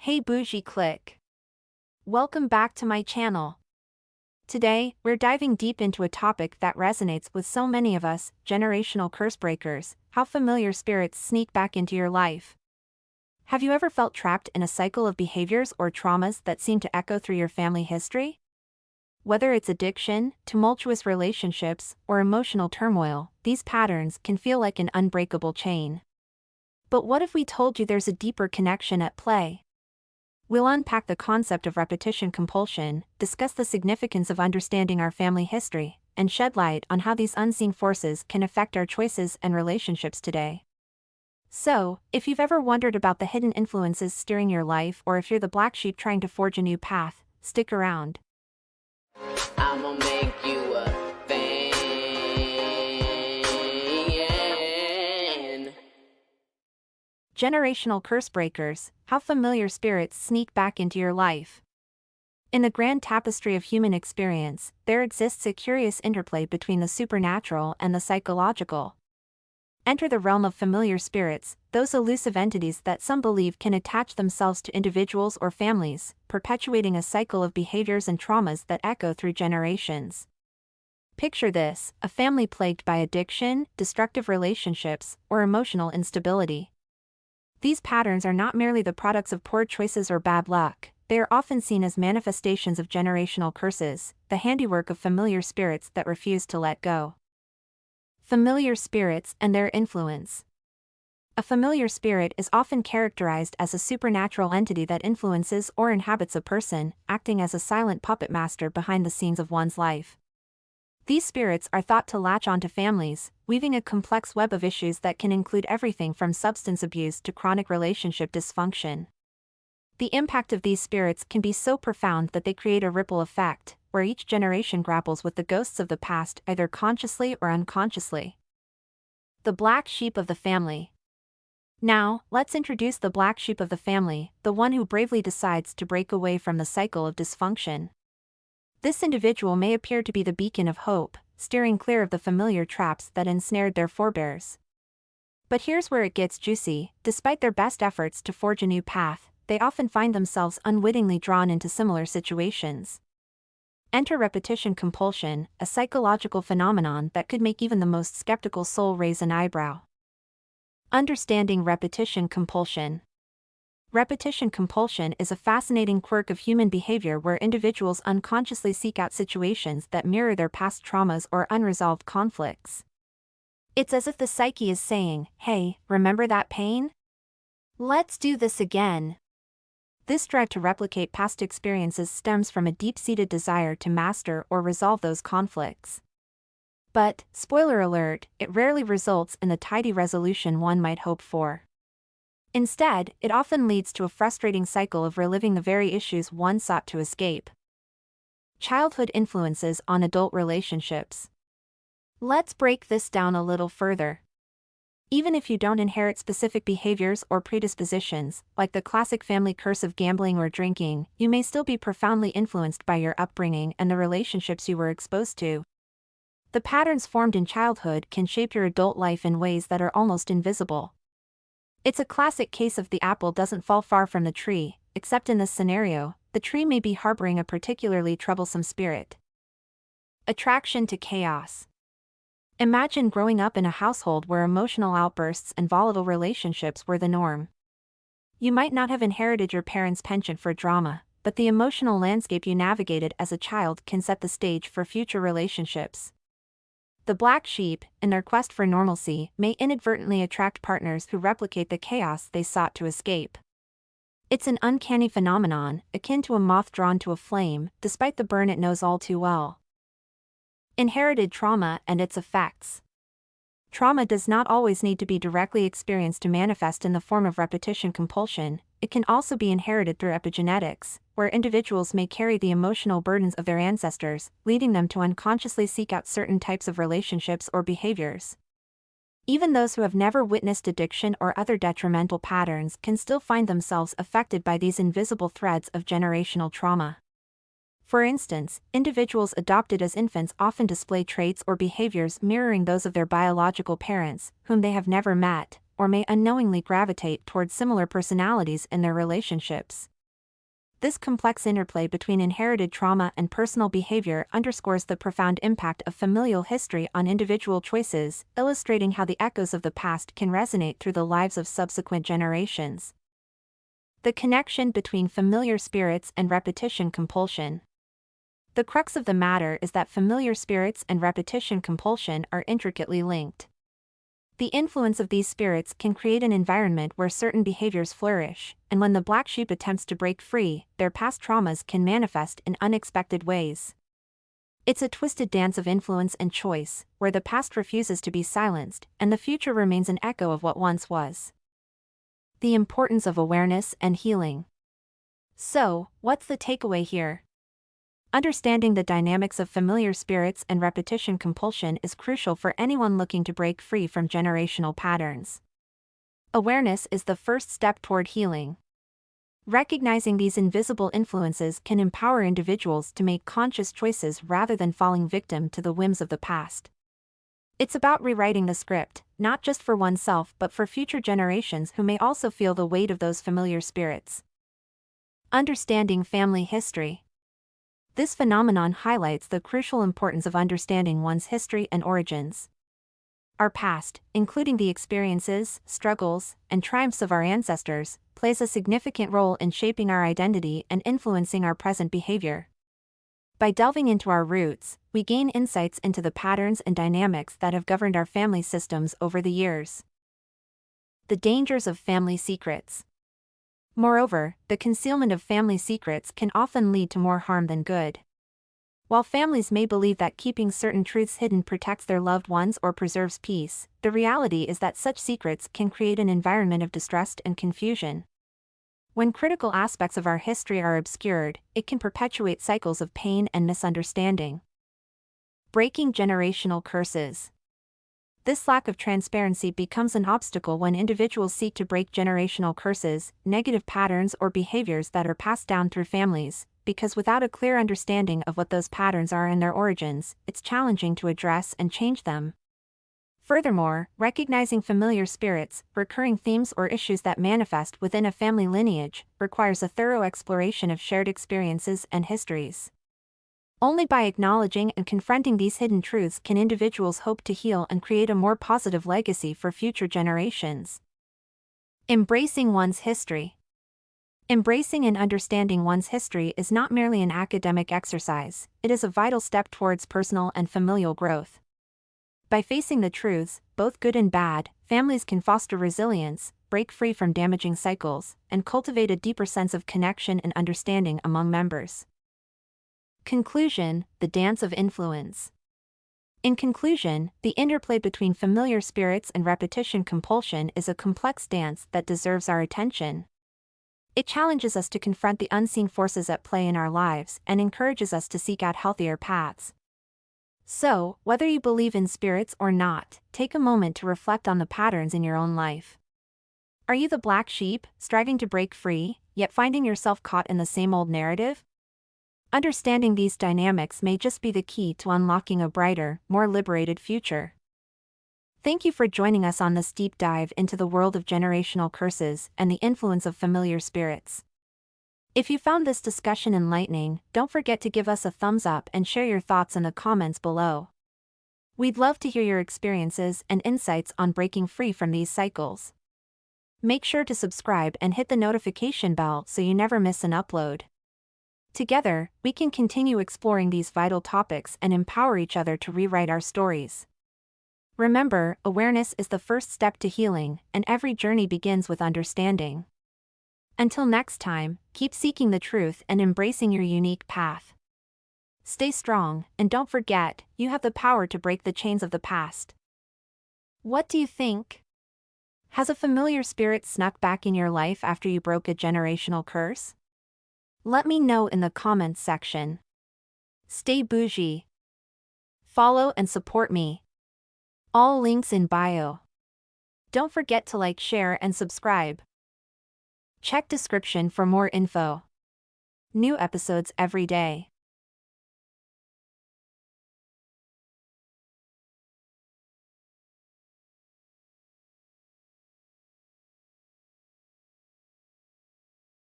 Hey Bougie click. Welcome back to my channel. Today, we're diving deep into a topic that resonates with so many of us, generational curse breakers, how familiar spirits sneak back into your life. Have you ever felt trapped in a cycle of behaviors or traumas that seem to echo through your family history? Whether it's addiction, tumultuous relationships, or emotional turmoil, these patterns can feel like an unbreakable chain. But what if we told you there's a deeper connection at play? We'll unpack the concept of repetition compulsion, discuss the significance of understanding our family history, and shed light on how these unseen forces can affect our choices and relationships today. So, if you've ever wondered about the hidden influences steering your life, or if you're the black sheep trying to forge a new path, stick around. I'ma make you a fan. Generational curse breakers, how familiar spirits sneak back into your life. In the grand tapestry of human experience, there exists a curious interplay between the supernatural and the psychological. Enter the realm of familiar spirits, those elusive entities that some believe can attach themselves to individuals or families, perpetuating a cycle of behaviors and traumas that echo through generations. Picture this: a family plagued by addiction, destructive relationships, or emotional instability. These patterns are not merely the products of poor choices or bad luck, they are often seen as manifestations of generational curses, the handiwork of familiar spirits that refuse to let go. Familiar spirits and their influence. A familiar spirit is often characterized as a supernatural entity that influences or inhabits a person, acting as a silent puppet master behind the scenes of one's life. These spirits are thought to latch onto families, weaving a complex web of issues that can include everything from substance abuse to chronic relationship dysfunction. The impact of these spirits can be so profound that they create a ripple effect, where each generation grapples with the ghosts of the past either consciously or unconsciously. The black sheep of the family. Now, let's introduce the black sheep of the family, the one who bravely decides to break away from the cycle of dysfunction. This individual may appear to be the beacon of hope, steering clear of the familiar traps that ensnared their forebears. But here's where it gets juicy: despite their best efforts to forge a new path, they often find themselves unwittingly drawn into similar situations. Enter repetition compulsion, a psychological phenomenon that could make even the most skeptical soul raise an eyebrow. Understanding repetition compulsion. Repetition compulsion is a fascinating quirk of human behavior where individuals unconsciously seek out situations that mirror their past traumas or unresolved conflicts. It's as if the psyche is saying, "Hey, remember that pain? Let's do this again." This drive to replicate past experiences stems from a deep-seated desire to master or resolve those conflicts. But, spoiler alert, it rarely results in the tidy resolution one might hope for. Instead, it often leads to a frustrating cycle of reliving the very issues one sought to escape. Childhood influences on adult relationships. Let's break this down a little further. Even if you don't inherit specific behaviors or predispositions, like the classic family curse of gambling or drinking, you may still be profoundly influenced by your upbringing and the relationships you were exposed to. The patterns formed in childhood can shape your adult life in ways that are almost invisible. It's a classic case of the apple doesn't fall far from the tree, except in this scenario, the tree may be harboring a particularly troublesome spirit. Attraction to chaos. Imagine growing up in a household where emotional outbursts and volatile relationships were the norm. You might not have inherited your parents' penchant for drama, but the emotional landscape you navigated as a child can set the stage for future relationships. The black sheep, in their quest for normalcy, may inadvertently attract partners who replicate the chaos they sought to escape. It's an uncanny phenomenon, akin to a moth drawn to a flame, despite the burn it knows all too well. Inherited trauma and its effects. Trauma does not always need to be directly experienced to manifest in the form of repetition compulsion. It can also be inherited through epigenetics, where individuals may carry the emotional burdens of their ancestors, leading them to unconsciously seek out certain types of relationships or behaviors. Even those who have never witnessed addiction or other detrimental patterns can still find themselves affected by these invisible threads of generational trauma. For instance, individuals adopted as infants often display traits or behaviors mirroring those of their biological parents, whom they have never met, or may unknowingly gravitate towards similar personalities in their relationships. This complex interplay between inherited trauma and personal behavior underscores the profound impact of familial history on individual choices, illustrating how the echoes of the past can resonate through the lives of subsequent generations. The connection between familiar spirits and repetition compulsion. The crux of the matter is that familiar spirits and repetition compulsion are intricately linked. The influence of these spirits can create an environment where certain behaviors flourish, and when the black sheep attempts to break free, their past traumas can manifest in unexpected ways. It's a twisted dance of influence and choice, where the past refuses to be silenced, and the future remains an echo of what once was. The importance of awareness and healing. So, what's the takeaway here? Understanding the dynamics of familiar spirits and repetition compulsion is crucial for anyone looking to break free from generational patterns. Awareness is the first step toward healing. Recognizing these invisible influences can empower individuals to make conscious choices rather than falling victim to the whims of the past. It's about rewriting the script, not just for oneself but for future generations who may also feel the weight of those familiar spirits. Understanding family history. This phenomenon highlights the crucial importance of understanding one's history and origins. Our past, including the experiences, struggles, and triumphs of our ancestors, plays a significant role in shaping our identity and influencing our present behavior. By delving into our roots, we gain insights into the patterns and dynamics that have governed our family systems over the years. The dangers of family secrets. Moreover, the concealment of family secrets can often lead to more harm than good. While families may believe that keeping certain truths hidden protects their loved ones or preserves peace, the reality is that such secrets can create an environment of distrust and confusion. When critical aspects of our history are obscured, it can perpetuate cycles of pain and misunderstanding. Breaking generational curses. This lack of transparency becomes an obstacle when individuals seek to break generational curses, negative patterns or behaviors that are passed down through families, because without a clear understanding of what those patterns are and their origins, it's challenging to address and change them. Furthermore, recognizing familiar spirits, recurring themes or issues that manifest within a family lineage, requires a thorough exploration of shared experiences and histories. Only by acknowledging and confronting these hidden truths can individuals hope to heal and create a more positive legacy for future generations. Embracing one's history. Embracing and understanding one's history is not merely an academic exercise, it is a vital step towards personal and familial growth. By facing the truths, both good and bad, families can foster resilience, break free from damaging cycles, and cultivate a deeper sense of connection and understanding among members. Conclusion: the dance of influence. In conclusion, the interplay between familiar spirits and repetition compulsion is a complex dance that deserves our attention. It challenges us to confront the unseen forces at play in our lives and encourages us to seek out healthier paths. So, whether you believe in spirits or not, take a moment to reflect on the patterns in your own life. Are you the black sheep, striving to break free, yet finding yourself caught in the same old narrative? Understanding these dynamics may just be the key to unlocking a brighter, more liberated future. Thank you for joining us on this deep dive into the world of generational curses and the influence of familiar spirits. If you found this discussion enlightening, don't forget to give us a thumbs up and share your thoughts in the comments below. We'd love to hear your experiences and insights on breaking free from these cycles. Make sure to subscribe and hit the notification bell so you never miss an upload. Together, we can continue exploring these vital topics and empower each other to rewrite our stories. Remember, awareness is the first step to healing, and every journey begins with understanding. Until next time, keep seeking the truth and embracing your unique path. Stay strong, and don't forget, you have the power to break the chains of the past. What do you think? Has a familiar spirit snuck back in your life after you broke a generational curse? Let me know in the comments section. Stay bougie. Follow and support me. All links in bio. Don't forget to like, share, and subscribe. Check description for more info. New episodes every day.